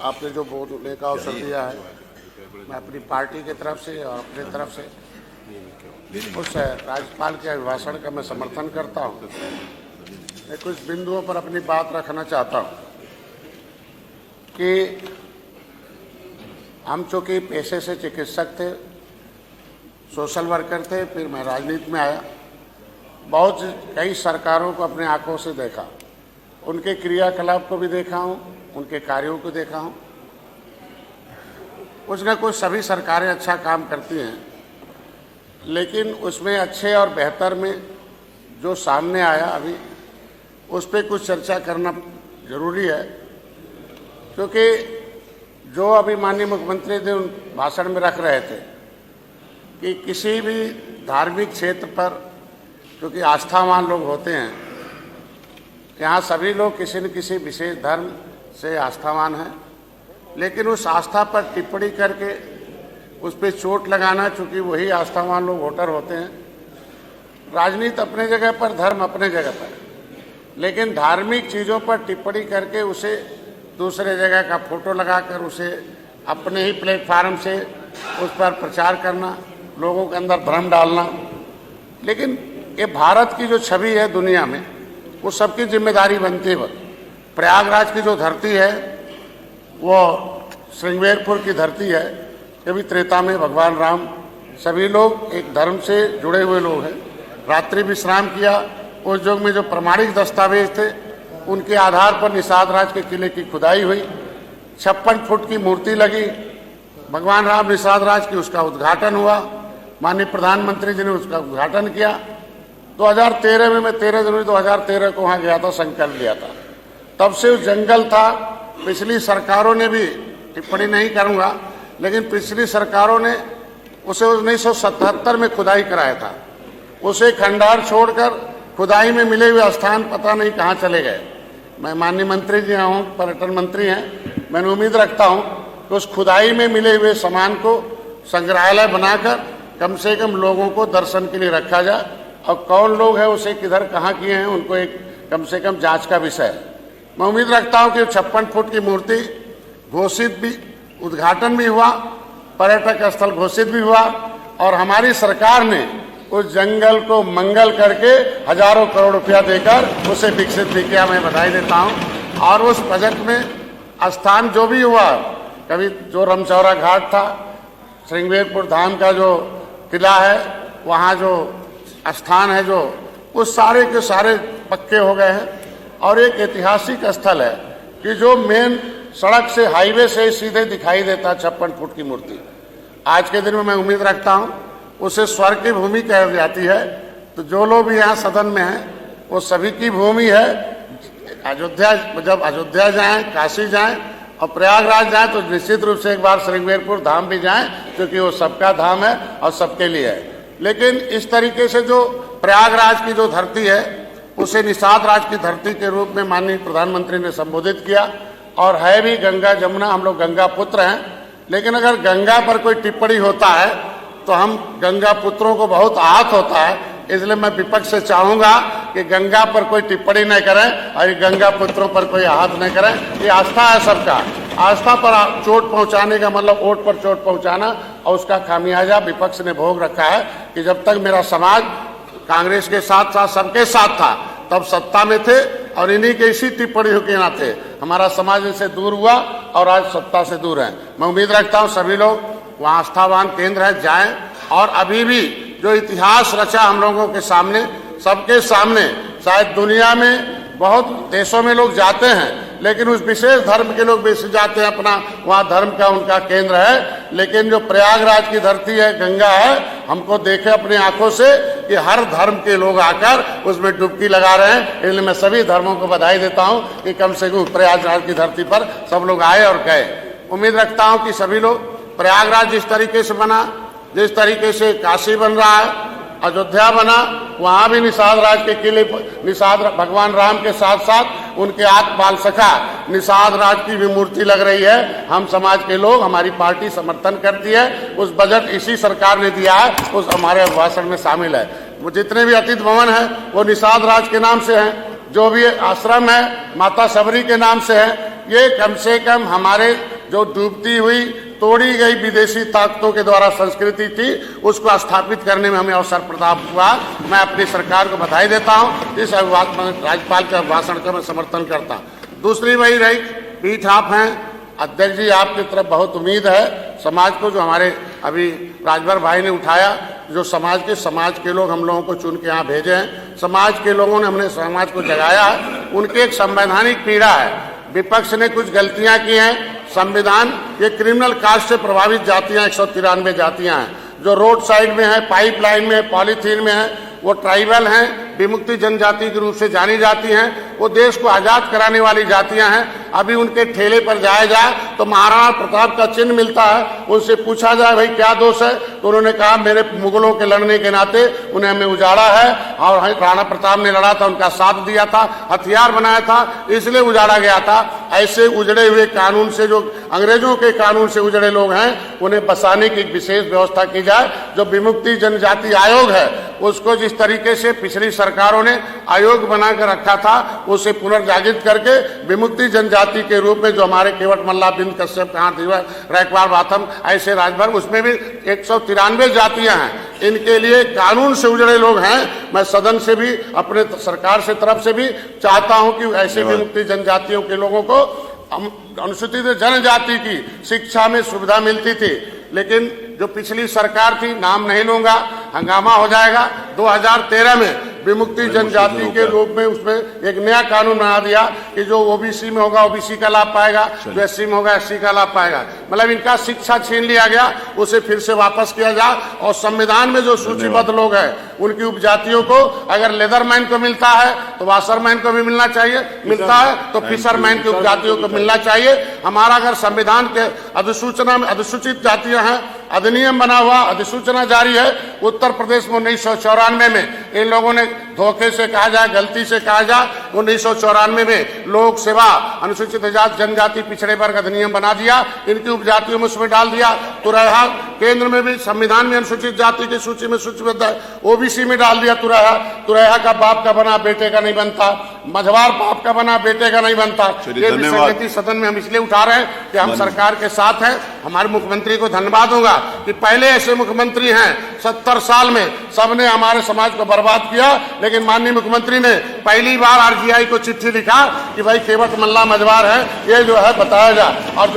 आपने जो बोलने का अवसर दिया है, मैं अपनी पार्टी की तरफ से और अपनी तरफ से उस राज्यपाल के अभिभाषण का मैं समर्थन करता हूं। मैं कुछ बिंदुओं पर अपनी बात रखना चाहता हूं कि हम चूँकि पेशे से चिकित्सक थे, सोशल वर्कर थे, फिर मैं राजनीति में आया। कई सरकारों को अपने आंखों से देखा, उनके क्रियाकलाप को भी देखा हूं, उनके कार्यों को देखा हूं। कुछ न कुछ सभी सरकारें अच्छा काम करती हैं, लेकिन उसमें अच्छे और बेहतर में जो सामने आया अभी उस पर कुछ चर्चा करना जरूरी है, क्योंकि जो अभी माननीय मुख्यमंत्री जी उन भाषण में रख रहे थे कि किसी भी धार्मिक क्षेत्र पर, क्योंकि आस्थावान लोग होते हैं, यहाँ सभी लोग किसी न किसी विशेष धर्म से आस्थावान हैं, लेकिन उस आस्था पर टिप्पणी करके उस पर चोट लगाना, चूँकि वही आस्थावान लोग वोटर होते हैं। राजनीति अपने जगह पर, धर्म अपने जगह पर, लेकिन धार्मिक चीज़ों पर टिप्पणी करके उसे दूसरे जगह का फोटो लगाकर उसे अपने ही प्लेटफार्म से उस पर प्रचार करना, लोगों के अंदर भ्रम डालना। लेकिन ये भारत की जो छवि है दुनिया में, वो सबकी जिम्मेदारी बनती है। प्रयागराज की जो धरती है वो श्रृंगेरपुर की धरती है। कभी त्रेता में भगवान राम, सभी लोग एक धर्म से जुड़े हुए लोग हैं। रात्रि विश्राम किया, उस युग में जो प्रमाणिक दस्तावेज थे उनके आधार पर निषाद राज के किले की खुदाई हुई, 56 फुट की मूर्ति लगी, भगवान राम निषाद राज की, उसका उद्घाटन हुआ। माननीय प्रधानमंत्री जी ने उसका उद्घाटन किया 2013 में। मैं 13 जनवरी 2013 को वहाँ गया था, संकल्प लिया था। तब से उस जंगल था। पिछली सरकारों ने भी, टिप्पणी नहीं करूँगा, लेकिन पिछली सरकारों ने उसे 1977 में खुदाई कराया था। उसे खंडहर छोड़कर खुदाई में मिले हुए स्थान पता नहीं कहाँ चले गए। मैं माननीय मंत्री जी हूँ, पर्यटन मंत्री हैं, मैंने उम्मीद रखता हूँ कि उस खुदाई में मिले हुए सामान को संग्रहालय बनाकर कम से कम लोगों को दर्शन के लिए रखा जाए, और कौन लोग हैं उसे किधर कहाँ किए हैं उनको एक कम से कम जांच का विषय है। मैं उम्मीद रखता हूँ कि 56 फुट की मूर्ति घोषित भी, उद्घाटन भी हुआ, पर्यटक स्थल घोषित भी हुआ, और हमारी सरकार ने उस जंगल को मंगल करके हजारों करोड़ रुपया देकर उसे विकसित भी किया। मैं बधाई देता हूं। और उस बजट में स्थान जो भी हुआ, कभी जो रमचौरा घाट था, श्रृंगेरपुर धाम का जो किला है, वहाँ जो स्थान है, जो उस सारे के सारे पक्के हो गए हैं। और एक ऐतिहासिक स्थल है कि जो मेन सड़क से, हाईवे से सीधे दिखाई देता 56 फुट की मूर्ति। आज के दिन में मैं उम्मीद रखता हूँ उसे स्वर्ग की भूमि कह जाती है। तो जो लोग भी यहाँ सदन में हैं वो सभी की भूमि है। अयोध्या, जब अयोध्या जाएं, काशी जाएं और प्रयागराज जाएं, तो निश्चित रूप से एक बार श्रृंगेरपुर धाम भी जाएं, क्योंकि वो सबका धाम है और सबके लिए है। लेकिन इस तरीके से जो प्रयागराज की जो धरती है उसे निषाद राज की धरती के रूप में माननीय प्रधानमंत्री ने संबोधित किया। और है भी गंगा जमुना, हम लोग गंगा पुत्र हैं। लेकिन अगर गंगा पर कोई टिप्पणी होता है तो हम गंगा पुत्रों को बहुत आहत होता है। इसलिए मैं विपक्ष से चाहूंगा कि गंगा पर कोई टिप्पणी न करें और गंगा पुत्रों पर कोई आहत न करें। ये आस्था है सबका। आस्था पर चोट पहुंचाने का मतलब वोट पर चोट पहुंचाना, और उसका खामियाजा विपक्ष ने भोग रखा है कि जब तक मेरा समाज कांग्रेस के साथ साथ सबके साथ था, तब सत्ता में थे और इन्हीं के इसी टिप्पणियों के ना थे। हमारा समाज इनसे दूर हुआ और आज सत्ता से दूर है। मैं उम्मीद रखता हूँ सभी लोग वहाँ आस्थावान केंद्र है, जाएं। और अभी भी जो इतिहास रचा हम लोगों के सामने, सबके सामने, शायद दुनिया में बहुत देशों में लोग जाते हैं, लेकिन उस विशेष धर्म के लोग बेसिक जाते हैं, अपना वहाँ धर्म का उनका केंद्र है। लेकिन जो प्रयागराज की धरती है, गंगा है, हमको देखे अपनी आंखों से कि हर धर्म के लोग आकर उसमें डुबकी लगा रहे हैं। इसलिए मैं सभी धर्मों को बधाई देता हूँ कि कम से कम प्रयागराज की धरती पर सब लोग आए और गए। उम्मीद रखता हूँ कि सभी लोग, प्रयागराज जिस तरीके से बना, जिस तरीके से काशी बन रहा है, अयोध्या बना, वहाँ भी निषाद राज के किले, निषाद भगवान राम के साथ साथ उनके आत्म बाल सखा निषाद राज की भी मूर्ति लग रही है। हम समाज के लोग, हमारी पार्टी समर्थन करती है। उस बजट इसी सरकार ने दिया है, उस हमारे अभिभाषण में शामिल है। वो जितने भी अतिथि भवन है वो निषाद राज के नाम से हैं, जो भी आश्रम है माता सबरी के नाम से है। ये कम से कम हमारे जो डूबती हुई तोड़ी गई विदेशी ताकतों के द्वारा संस्कृति थी, उसको स्थापित करने में हमें अवसर प्राप्त हुआ। मैं अपनी सरकार को बधाई देता हूं। इस राज्यपाल के भाषण का मैं समर्थन करता हूं। दूसरी वही रही, पीठ आप हैं अध्यक्ष जी, आपकी तरफ बहुत उम्मीद है समाज को, जो हमारे अभी राजभर भाई ने उठाया, जो समाज के लोग हम लोगों को चुन के यहाँ भेजे हैं, समाज के लोगों ने हमने समाज को जगाया है, उनकी एक संवैधानिक पीड़ा है। विपक्ष ने कुछ गलतियां की हैं। संविधान ये क्रिमिनल कास्ट से प्रभावित जातियां 193 जातियां हैं, जो रोड साइड में है, पाइपलाइन में है, पॉलीथीन में है, वो ट्राइबल हैं, विमुक्ति जनजाति के रूप से जानी जाती हैं, वो देश को आजाद कराने वाली जातियां हैं। अभी उनके ठेले पर जाया जाए तो महाराणा प्रताप का चिन्ह मिलता है, उनसे पूछा जाए भाई क्या दोष है, तो उन्होंने कहा मेरे मुगलों के लड़ने के नाते उन्हें हमें उजाड़ा है, और राणा प्रताप ने लड़ा था, उनका साथ दिया था, हथियार बनाया था, इसलिए उजाड़ा गया था। ऐसे उजड़े हुए कानून से, जो अंग्रेजों के कानून से उजड़े लोग हैं, उन्हें बसाने की एक विशेष व्यवस्था की जाए। जो विमुक्ति जनजाति आयोग है, उसको जिस तरीके से पिछली सरकारों ने आयोग बनाकर रखा था, उसे पुनर्जागृत करके विमुक्ति जनजाति के रूप में, जो हमारे केवट मल्ला, बिंद कश्यप, कहार धीवर, रैकवार, बाथम, ऐसे राजभर, उसमें भी 193 जातियां हैं। इनके लिए कानून से उजड़े लोग हैं। मैं सदन से भी, अपने सरकार से तरफ से भी चाहता हूं कि ऐसे विमुक्ति जनजातियों के लोगों को अनुसूचित जनजाति की शिक्षा में सुविधा मिलती थी, लेकिन जो पिछली सरकार थी, नाम नहीं लूंगा, हंगामा हो जाएगा, 2013 में विमुक्ति जनजाति के रूप में उसमें एक नया कानून बना दिया कि जो ओबीसी में होगा ओबीसी का लाभ पाएगा, जो एससी में होगा एससी का लाभ पाएगा। मतलब इनका शिक्षा छीन लिया गया, उसे फिर से वापस किया जाए। और संविधान में जो सूचीबद्ध लोग हैं, उनकी उपजातियों को अगर लेदरमैन को मिलता है तो वाशरमैन को भी मिलना चाहिए, मिलता है तो फिशरमैन की उपजातियों को मिलना चाहिए। हमारा अगर संविधान के अधिसूचना में अधिसूचित जातियां हैं, अधिनियम बना हुआ, अधिसूचना जारी है। उत्तर प्रदेश में 1994 में इन लोगों ने धोखे से कहा जाए, गलती से कहा जाए, 1994 में लोक सेवा अनुसूचित जनजाति पिछड़े वर्ग अधिनियम बना दिया, इनकी उपजातियों में उसमें डाल दिया। तुरैया केंद्र में भी संविधान में अनुसूचित जाति की सूची में सूचीबद्ध है, ओबीसी में डाल दिया। तुरैया का बाप का बना बेटे का नहीं बनता, मझवार बाप का बना बेटे का नहीं बनता। ये विसंगति सदन में हम इसलिए उठा रहे हैं कि हम सरकार के साथ हैं। हमारे मुख्यमंत्री को धन्यवाद दूंगा कि पहले ऐसे मुख्यमंत्री हैं 70 साल में, सबने हमारे समाज को बर्बाद किया, लेकिन माननीय मुख्यमंत्री ने पहली बार आरजीआई को चिट्ठी लिखा कि भाई केवट मल्ला मझवार है, ये जो है बताया जाए। और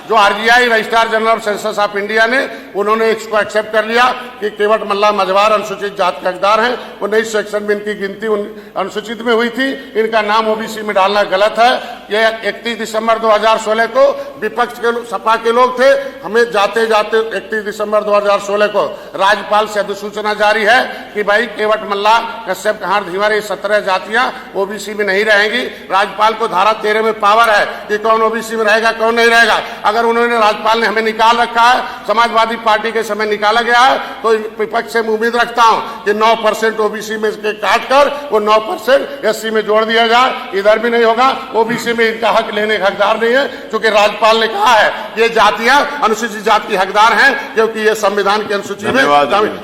जो RGI registrar general of census of India ने, उन्होंने इसको एक्सेप्ट कर लिया कि केवट मल्ला मझवार अनुसूचित जाति के हकदार हैं। 19 सेक्शन में इनकी गिनती अनुसूचित में हुई थी, इनका नाम ओबीसी में डालना गलत है। ये 31 दिसंबर 2016 को विपक्ष के सपा के लोग थे, हमें जाते जाते 31 दिसंबर 2016 को राज्यपाल से अधिसूचना जारी है कि भाई केवट मल्ला, कश्यप, कहार, धीवर, ये 17 जातियां ओबीसी में नहीं रहेंगी। राज्यपाल को धारा 13 में पावर है कि कौन ओबीसी में रहेगा, कौन नहीं रहेगा। अगर उन्होंने, राज्यपाल ने हमें निकाल रखा है, समाजवादी पार्टी के समय निकाला गया है, तो विपक्ष से उम्मीद रखता हूं कि 9% ओबीसी में इसके काट कर वो 9% एससी में जोड़ दिया जाए। इधर भी नहीं होगा, ओबीसी में इनका हक लेने का हकदार नहीं है, क्योंकि राज्यपाल ने कहा है ये जातियां अनुसूचित जाति की हकदार हैं, क्योंकि ये संविधान की अनुसूची में।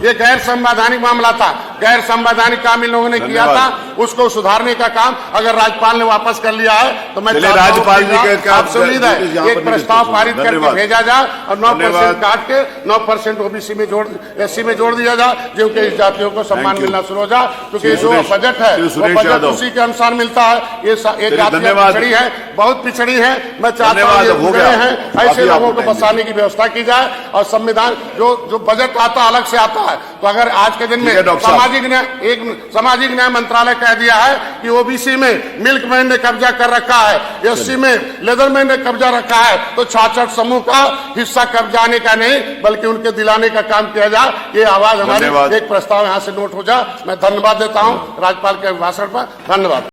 ये गैर संवैधानिक मामला था, गैर संवैधानिक काम इन लोगों ने किया था, उसको सुधारने का काम अगर राज्यपाल ने वापस कर लिया है तो मैं राज्यपाल जी आपसे उम्मीद है एक प्रस्ताव पारित करके भेजा जाए और 9% काट के 9% ओबीसी में जोड़, एससी में जोड़ दिया जाए, जिनके इस जातियों को सम्मान मिलना शुरू हो जाए। क्योंकि जो बजट है वो बजट उसी के अनुसार मिलता है। ये एक जातियां पिछड़ी है, बहुत पिछड़ी है। मैं चाहता हूँ ये उजड़े हैं, ऐसे लोगों को बसाने की व्यवस्था की जाए। और संविधान जो बजट आता अलग से आता है, तो अगर आज के दिन में सामाजिक न्याय मंत्रालय कह दिया है कि ओबीसी में मिल्कमैन ने कब्जा कर रखा है, एससी में लेदरमैन ने कब्जा रखा है, तो 66 समूह का हिस्सा कब्जाने का नहीं बल्कि उनके दिलाने का काम किया जाए। ये आवाज हमारी, एक प्रस्ताव यहाँ से नोट हो जाए। मैं धन्यवाद देता हूँ राज्यपाल के भाषण पर। धन्यवाद।